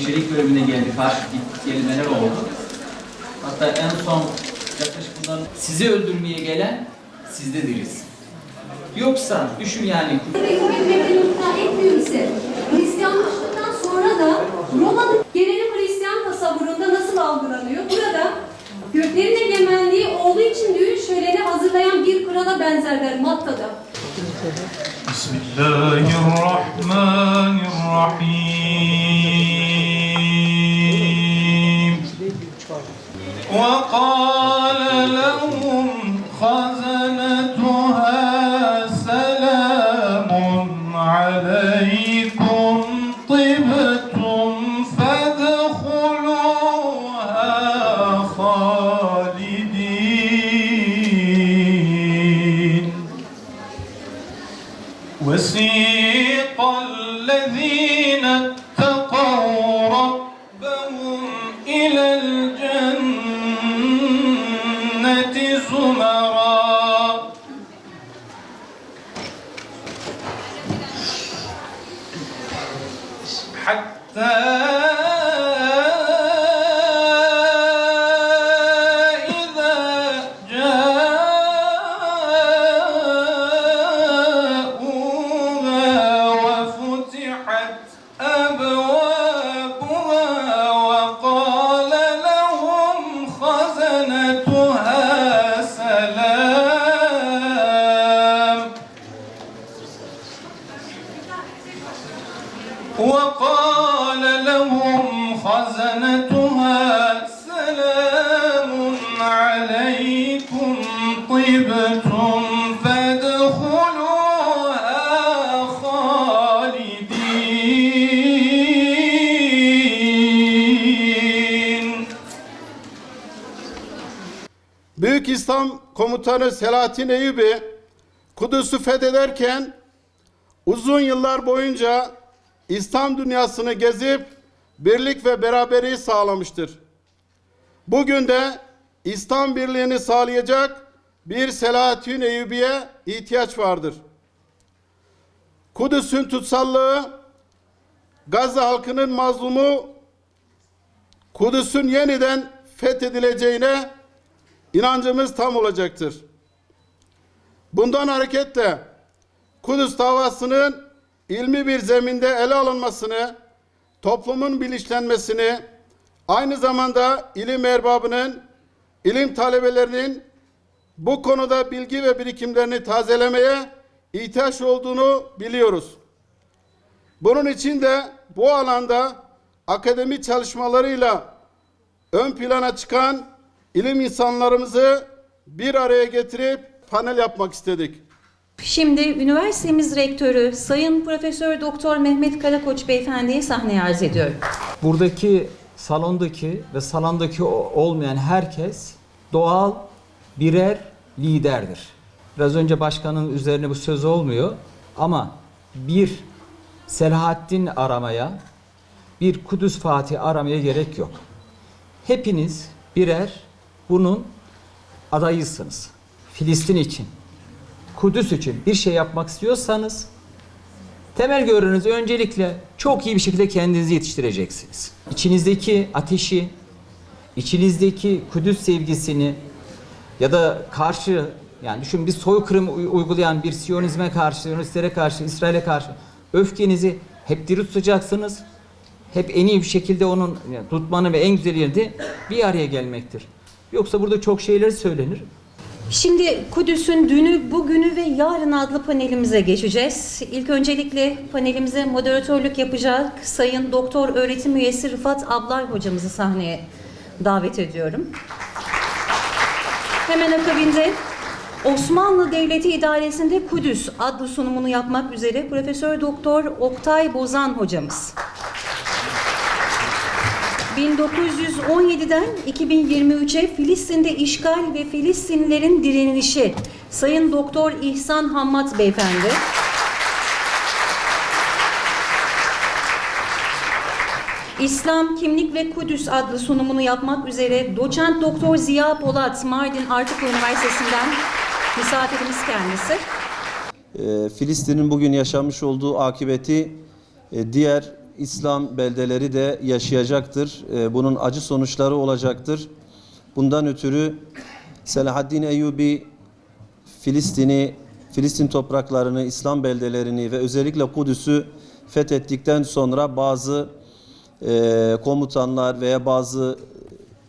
hemşirelik bölümüne geldi. Karşı gelmeler oldu. Hatta en son yaklaşık bundan sizi öldürmeye gelen siz dediniz. Yoksa düşün yani. Birbirine ikna etmiyor ise Hristiyanlaştıktan sonra da Roma'nın geneli Hristiyan tasavvurunda nasıl algılanıyor? Burada göklerin egemenliği olduğu için düğün şöleni hazırlayan bir krala benzerler Matta'da. Bismillahirrahmanirrahim. وَقَالَ لَهُمْ خَزَنَتُهَا سَلَامٌ عَلَيْكُمْ طِبْتُمْ فَادْخُلُوهَا خَالِدِينَ وَسِيقَ الَّذِينَ اتَّقَوْا رَبَّهُمْ إِلَى الْجَنَّةِ زُمَرًا حَتَّى إِذَا جَاءُوهَا وَفُتِحَتْ أَبْوَابُهَا وَقَالَ لَهُمْ خَزَنَتُهَا سَلَامٌ عَلَيْكُمْ طِبْتُمْ فَادْخُلُوهَا خَالِدِينَ. Büyük İslam Komutanı Selahattin Eyyubi, Kudüs'ü fethederken uzun yıllar boyunca İslam dünyasını gezip birlik ve beraberliği sağlamıştır. Bugün de İslam birliğini sağlayacak bir Selahattin Eyyubi'ye ihtiyaç vardır. Kudüs'ün tutsallığı, Gazze halkının mazlumu, Kudüs'ün yeniden fethedileceğine inancımız tam olacaktır. Bundan hareketle Kudüs davasının ilmi bir zeminde ele alınmasını, toplumun bilinçlenmesini, aynı zamanda ilim erbabının, ilim talebelerinin bu konuda bilgi ve birikimlerini tazelemeye ihtiyaç olduğunu biliyoruz. Bunun için de bu alanda akademi çalışmalarıyla ön plana çıkan ilim insanlarımızı bir araya getirip panel yapmak istedik. Şimdi üniversitemiz rektörü Sayın Profesör Doktor Mehmet Karakoç Beyefendi'ye sahneye arz ediyorum. Buradaki salondaki ve salondaki olmayan herkes doğal birer liderdir. Biraz önce başkanın üzerine bu söz olmuyor ama bir Selahattin aramaya, bir Kudüs Fatih aramaya gerek yok. Hepiniz birer bunun adayısınız. Filistin için, Kudüs için bir şey yapmak istiyorsanız temel göreviniz öncelikle çok iyi bir şekilde kendinizi yetiştireceksiniz. İçinizdeki ateşi, içinizdeki Kudüs sevgisini ya da karşı, yani düşün bir soykırım uygulayan bir Siyonizme karşı, Siyonistlere karşı, İsrail'e karşı öfkenizi hep diri tutacaksınız. Hep en iyi bir şekilde onun tutmanın ve en güzel yeri de bir araya gelmektir. Yoksa burada çok şeyler söylenir. Şimdi Kudüs'ün dünü, bugünü ve yarın adlı panelimize geçeceğiz. İlk öncelikle panelimize moderatörlük yapacak Sayın Doktor Öğretim Üyesi Rıfat Ablay hocamızı sahneye davet ediyorum. Hemen akabinde Osmanlı Devleti İdaresi'nde Kudüs adlı sunumunu yapmak üzere Profesör Doktor Oktay Bozan hocamız. 1917'den 2023'e Filistin'de işgal ve Filistinlilerin direnişi Sayın Doktor İhsan Hammat Beyefendi. İslam, Kimlik ve Kudüs adlı sunumunu yapmak üzere Doçent Doktor Ziya Polat, Mardin Artuklu Üniversitesi'nden misafirimiz kendisi. Filistin'in bugün yaşamış olduğu akıbeti diğer İslam beldeleri de yaşayacaktır. Bunun acı sonuçları olacaktır. Bundan ötürü Selahaddin Eyyubi Filistin topraklarını, İslam beldelerini ve özellikle Kudüs'ü fethettikten sonra bazı komutanlar veya bazı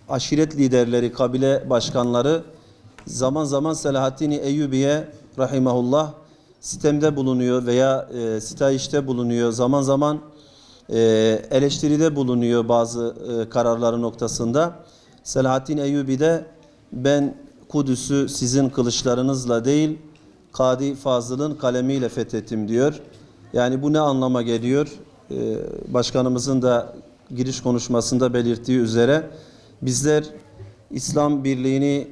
aşiret liderleri, kabile başkanları zaman zaman Selahaddin Eyyubi'ye rahimahullah sitemde bulunuyor veya sitayişte bulunuyor. Zaman zaman eleştiride bulunuyor bazı kararları noktasında. Selahaddin Eyyubi de ben Kudüs'ü sizin kılıçlarınızla değil Kadi Fazıl'ın kalemiyle fethettim diyor. Yani bu ne anlama geliyor? Başkanımızın da giriş konuşmasında belirttiği üzere bizler İslam birliğini,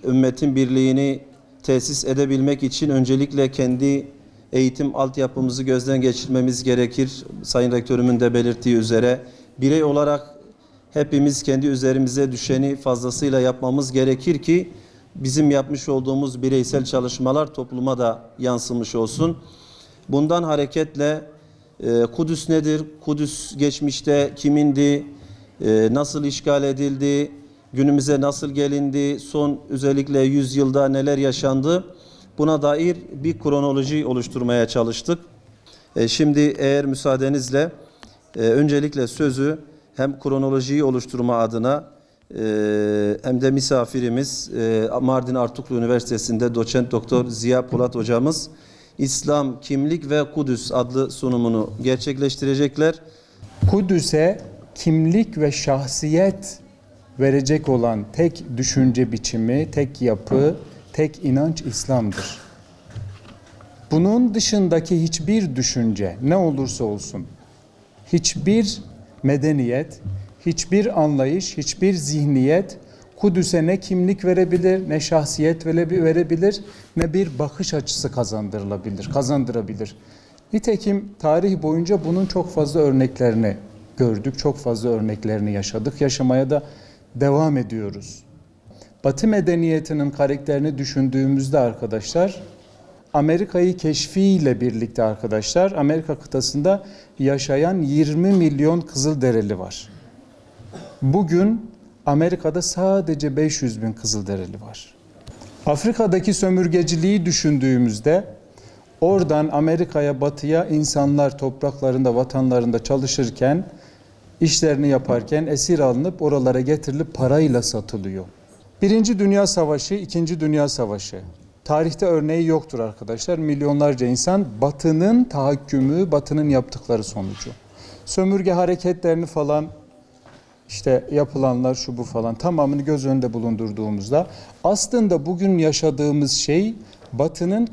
ümmetin birliğini tesis edebilmek için öncelikle kendi eğitim altyapımızı gözden geçirmemiz gerekir. Sayın Rektörümün de belirttiği üzere birey olarak hepimiz kendi üzerimize düşeni fazlasıyla yapmamız gerekir ki bizim yapmış olduğumuz bireysel çalışmalar topluma da yansımış olsun. Bundan hareketle Kudüs nedir? Kudüs geçmişte kimindi? Nasıl işgal edildi? Günümüze nasıl gelindi? Son özellikle 100 yılda neler yaşandı? Buna dair bir kronoloji oluşturmaya çalıştık. Şimdi eğer müsaadenizle öncelikle sözü hem kronolojiyi oluşturma adına hem de misafirimiz Mardin Artuklu Üniversitesi'nde doçent doktor Ziya Polat hocamız İslam, Kimlik ve Kudüs adlı sunumunu gerçekleştirecekler. Kudüs'e kimlik ve şahsiyet verecek olan tek düşünce biçimi, tek yapı, tek inanç İslam'dır. Bunun dışındaki hiçbir düşünce ne olursa olsun, hiçbir medeniyet, hiçbir anlayış, hiçbir zihniyet Kudüs'e ne kimlik verebilir, ne şahsiyet verebilir, ne bir bakış açısı kazandırabilir. Nitekim tarih boyunca bunun çok fazla örneklerini gördük, çok fazla örneklerini yaşadık, yaşamaya da devam ediyoruz. Batı medeniyetinin karakterini düşündüğümüzde arkadaşlar, Amerika'yı keşfiyle birlikte arkadaşlar, Amerika kıtasında yaşayan 20 milyon Kızılderili var. Bugün Amerika'da sadece 500 bin Kızılderili var. Afrika'daki sömürgeciliği düşündüğümüzde oradan Amerika'ya, batıya insanlar topraklarında, vatanlarında çalışırken, işlerini yaparken esir alınıp oralara getirilip parayla satılıyor. Birinci Dünya Savaşı, İkinci Dünya Savaşı. Tarihte örneği yoktur arkadaşlar. Milyonlarca insan Batı'nın tahakkümü, Batı'nın yaptıkları sonucu. Sömürge hareketlerini falan, işte yapılanlar şu bu falan tamamını göz önünde bulundurduğumuzda aslında bugün yaşadığımız şey Batı'nın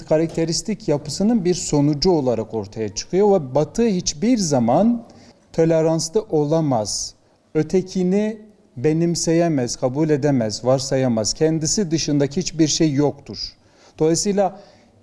karakteristik yapısının bir sonucu olarak ortaya çıkıyor ve Batı hiçbir zaman toleranslı olamaz. Ötekini benimseyemez, kabul edemez, varsayamaz. Kendisi dışındaki hiçbir şey yoktur. Dolayısıyla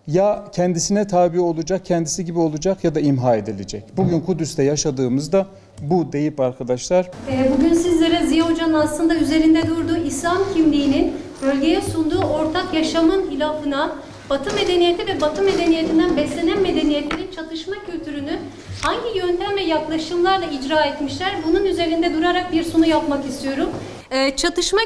ya kendisine tabi olacak, kendisi gibi olacak ya da imha edilecek. Bugün Kudüs'te yaşadığımızda bu deyip arkadaşlar. Bugün sizlere Ziya Hoca'nın aslında üzerinde durduğu İslam kimliğinin bölgeye sunduğu ortak yaşamın hilafına Batı medeniyeti ve Batı medeniyetinden beslenen medeniyetlerin çatışma kültürünü hangi yöntem ve yaklaşımlarla icra etmişler? Bunun üzerinde durarak bir sunu yapmak istiyorum. Çatışma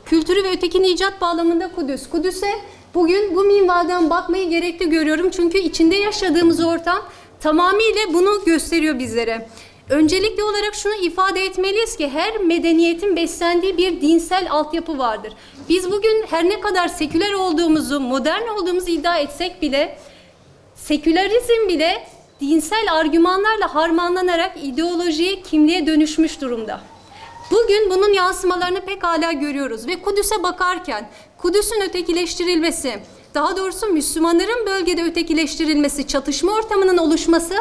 kültürü ve ötekinin icat bağlamında Kudüs. Kudüs'e bugün bu minvalden bakmayı gerekli görüyorum. Çünkü içinde yaşadığımız ortam tamamıyla bunu gösteriyor bizlere. Öncelikli olarak şunu ifade etmeliyiz ki her medeniyetin beslendiği bir dinsel altyapı vardır. Biz bugün her ne kadar seküler olduğumuzu, modern olduğumuzu iddia etsek bile sekülerizm bile dinsel argümanlarla harmanlanarak ideolojiye, kimliğe dönüşmüş durumda. Bugün bunun yansımalarını pekala görüyoruz ve Kudüs'e bakarken Kudüs'ün ötekileştirilmesi, daha doğrusu Müslümanların bölgede ötekileştirilmesi, çatışma ortamının oluşması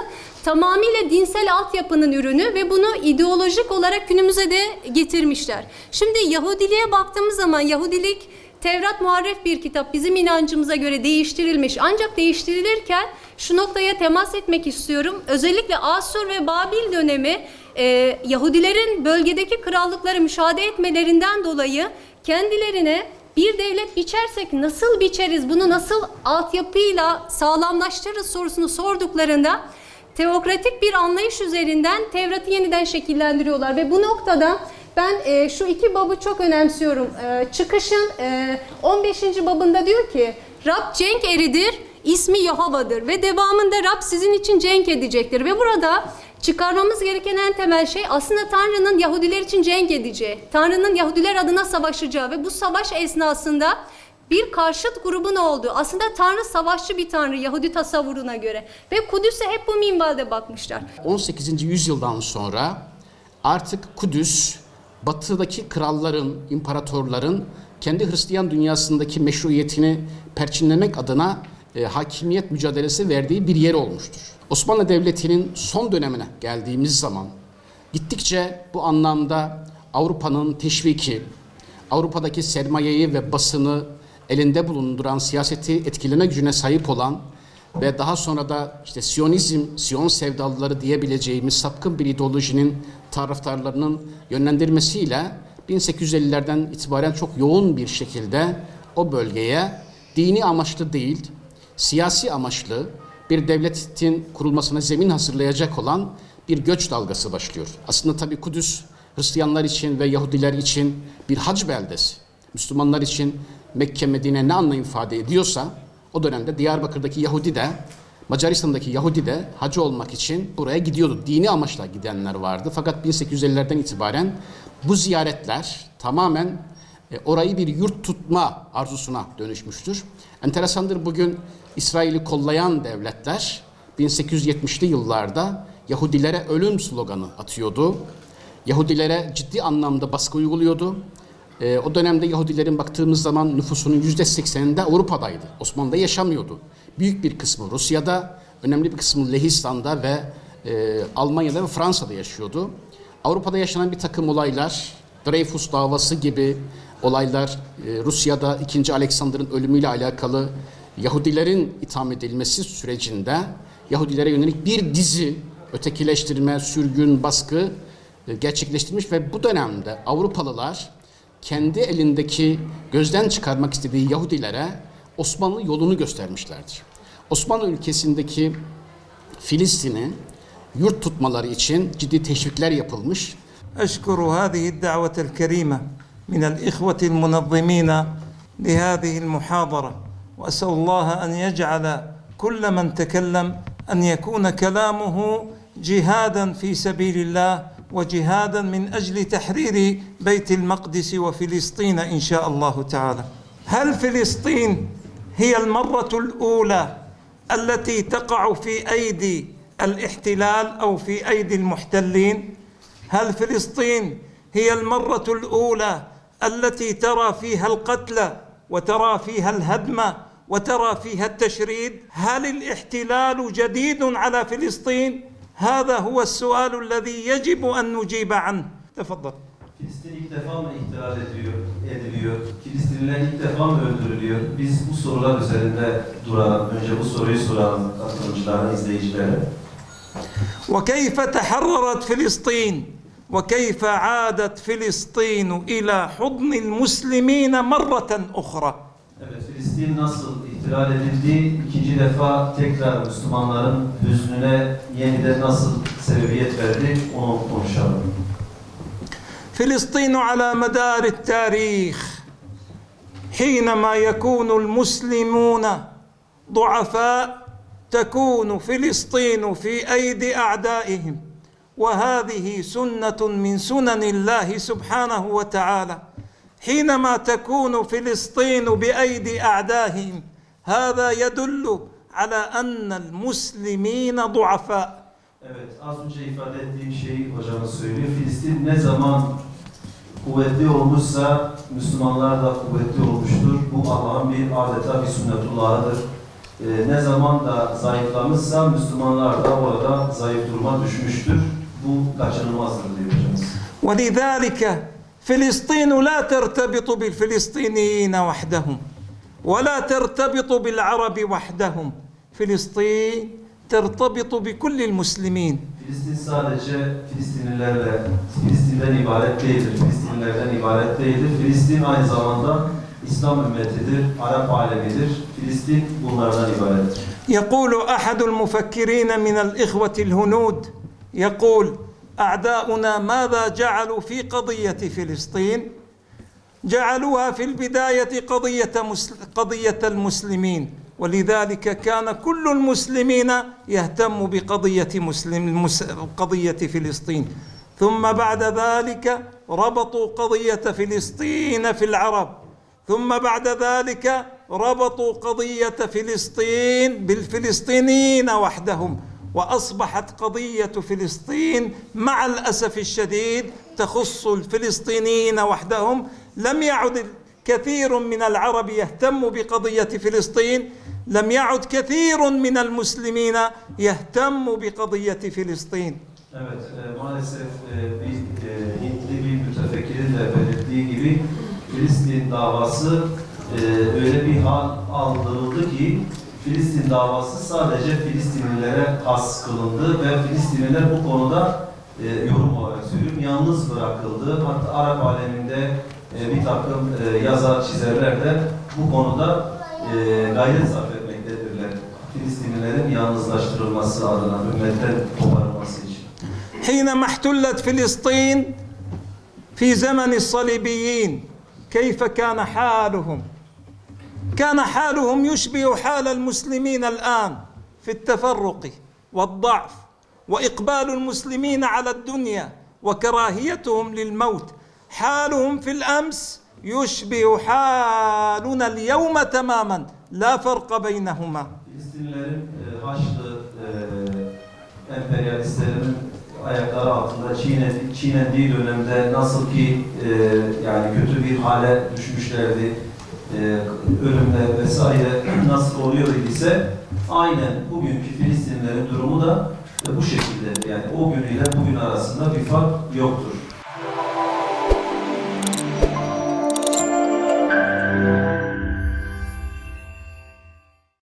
tamamıyla dinsel altyapının ürünü ve bunu ideolojik olarak günümüze de getirmişler. Şimdi Yahudiliğe baktığımız zaman Yahudilik Tevrat muharref bir kitap, bizim inancımıza göre değiştirilmiş. Ancak değiştirilirken şu noktaya temas etmek istiyorum. Özellikle Asur ve Babil dönemi Yahudilerin bölgedeki krallıkları müşahede etmelerinden dolayı kendilerine bir devlet biçersek nasıl biçeriz, bunu nasıl altyapıyla sağlamlaştırırız sorusunu sorduklarında teokratik bir anlayış üzerinden Tevrat'ı yeniden şekillendiriyorlar ve bu noktada ben şu iki babı çok önemsiyorum. Çıkışın 15. babında diyor ki Rab cenk eridir, ismi Yahova'dır ve devamında Rab sizin için cenk edecektir ve burada çıkarmamız gereken en temel şey aslında Tanrı'nın Yahudiler için cenk edeceği, Tanrı'nın Yahudiler adına savaşacağı ve bu savaş esnasında bir karşıt grubun olduğu. Aslında Tanrı savaşçı bir Tanrı Yahudi tasavvuruna göre ve Kudüs'e hep bu minvalde bakmışlar. 18. yüzyıldan sonra artık Kudüs batıdaki kralların, imparatorların kendi Hristiyan dünyasındaki meşruiyetini perçinlemek adına hakimiyet mücadelesi verdiği bir yer olmuştur. Osmanlı Devleti'nin son dönemine geldiğimiz zaman gittikçe bu anlamda Avrupa'nın teşviki, Avrupa'daki sermayeyi ve basını elinde bulunduran siyaseti etkileme gücüne sahip olan ve daha sonra da işte Siyonizm, Siyon sevdalıları diyebileceğimiz sapkın bir ideolojinin taraftarlarının yönlendirmesiyle 1850'lerden itibaren çok yoğun bir şekilde o bölgeye dini amaçlı değil, siyasi amaçlı bir devletin kurulmasına zemin hazırlayacak olan bir göç dalgası başlıyor. Aslında tabii Kudüs Hristiyanlar için ve Yahudiler için bir hac beldesi. Müslümanlar için Mekke, Medine ne anlam ifade ediyorsa o dönemde Diyarbakır'daki Yahudi de, Macaristan'daki Yahudi de hacı olmak için buraya gidiyordu. Dini amaçla gidenler vardı. Fakat 1850'lerden itibaren bu ziyaretler tamamen orayı bir yurt tutma arzusuna dönüşmüştür. Enteresandır, bugün İsrail'i kollayan devletler 1870'li yıllarda Yahudilere ölüm sloganı atıyordu. Yahudilere ciddi anlamda baskı uyguluyordu. O dönemde Yahudilerin baktığımız zaman nüfusunun %80'inde Avrupa'daydı. Osmanlı'da yaşamıyordu. Büyük bir kısmı Rusya'da, önemli bir kısmı Lehistan'da ve Almanya'da ve Fransa'da yaşıyordu. Avrupa'da yaşanan bir takım olaylar, Dreyfus davası gibi olaylar, Rusya'da 2. Alexander'ın ölümüyle alakalı Yahudilerin itham edilmesi sürecinde Yahudilere yönelik bir dizi ötekileştirme, sürgün, baskı gerçekleştirmiş ve bu dönemde Avrupalılar kendi elindeki gözden çıkarmak istediği Yahudilere Osmanlı yolunu göstermişlerdir. Osmanlı ülkesindeki Filistin'i yurt tutmaları için ciddi teşvikler yapılmış. أشكر هذه الدعوة الكريمة من الإخوة المنظمين لهذه المحاضرة وأسأل الله أن يجعل كل من تكلم أن يكون كلامه جهادا في سبيل الله وجهادا من أجل تحرير بيت المقدس وفلسطين إن شاء الله تعالى. هل فلسطين هي المرة الأولى التي تقع في أيدي الاحتلال أو في أيدي المحتلين؟ هل فلسطين هي المرة الأولى التي ترى فيها القتل وترى فيها الهدم وترى فيها التشريد؟ هل الاحتلال جديد على فلسطين؟ هذا هو السؤال الذي يجب أن نجيب عنه. تفضل. Filistin ilk defa mı ihtilal ediliyor? Filistinliler ilk defa mı öldürülüyor? Biz bu sorular üzerinde duralım. Önce bu soruyu soralım katılımcılara, izleyicilere. وكيف تحررت فلسطين؟ وكيف عادت فلسطين إلى حضن المسلمين مرة أخرى؟ Evet, Filistin nasıl ihtilal edildi? İkinci defa tekrar Müslümanların hüznüne yeniden nasıl sebebiyet verdi? Onu konuşalım. فلسطين على مدار التاريخ حينما يكون المسلمون ضعفاء تكون فلسطين في أيدي أعدائهم وهذه سنة من سنن الله سبحانه وتعالى. حينما تكون فلسطين بأيدي أعدائهم هذا يدل على أن المسلمين ضعفاء. Evet, az önce ifade ettiğim şeyi hocamız söylüyor. Filistin ne zaman kuvvetli olmuşsa Müslümanlar da kuvvetli olmuştur. Bu Allah'ın bir adeta bir sünnetullahıdır. Ne zaman da zayıflamışsa Müslümanlar da orada zayıf duruma düşmüştür. Bu kaçınılmazdır diyor hocamız. ولذلك فلسطين لا ترتبط بالفلسطينيين وحدهم ولا ترتبط بالعرب وحدهم. فلسطين ترتبط بكل المسلمين. Filistin sadece Filistinlilerle, Filistin'den ibaret değildir, Filistinlilerden ibaret değildir. Filistin aynı zamanda İslam ümmetidir, Arap alemidir. Filistin bunlardan ibarettir. يقول أحد المفكرين من الإخوة الهنود يقول أعداؤنا ماذا جعلوا في قضية فلسطين؟ جعلوها في البداية قضية المسلمين، ولذلك كان كل المسلمين يهتم قضية فلسطين، ثم بعد ذلك ربطوا قضية فلسطين في العرب، ثم بعد ذلك ربطوا قضية فلسطين بالفلسطينيين وحدهم، وأصبحت قضية فلسطين مع الأسف الشديد تخص الفلسطينيين وحدهم. لم يعد كثير من العرب يهتم بقضية فلسطين، لم يعد كثير من المسلمين يهتم بقضية فلسطين. Evet, maalesef bir Hintli bir mütefekkirin de belirttiği gibi Filistin davası öyle bir hal aldırıldı ki Filistin davası sadece Filistinlilere has kılındı ve Filistinliler bu konuda yorum olarak söylüyorum yalnız bırakıldı. Hatta Arap aleminde bir takım yazar çizerler de bu konuda gayret sarf etmektedirler. Filistinlilerin yalnızlaştırılması adına, ümmetten koparılması için. حينما احتلت فلسطين في زمن الصليبيين كيف كان حالهم؟ كان حالهم يشبه حال المسلمين الآن في التفرق والضعف وإقبال المسلمين على الدنيا وكراهيتهم للموت. حالهم في الأمس يشبه حالنا اليوم تماما، لا فرق بينهما. Filistinlilerin Haçlı emperyalistlerin ayakları altında çiğnendiği dönemde nasıl ki yani kötü bir hale düşmüşlerdi, ölümler vesaire nasıl oluyor ise aynen bugünkü Filistinlilerin durumu da bu şekilde. Yani o günüyle bugün arasında bir fark yoktur.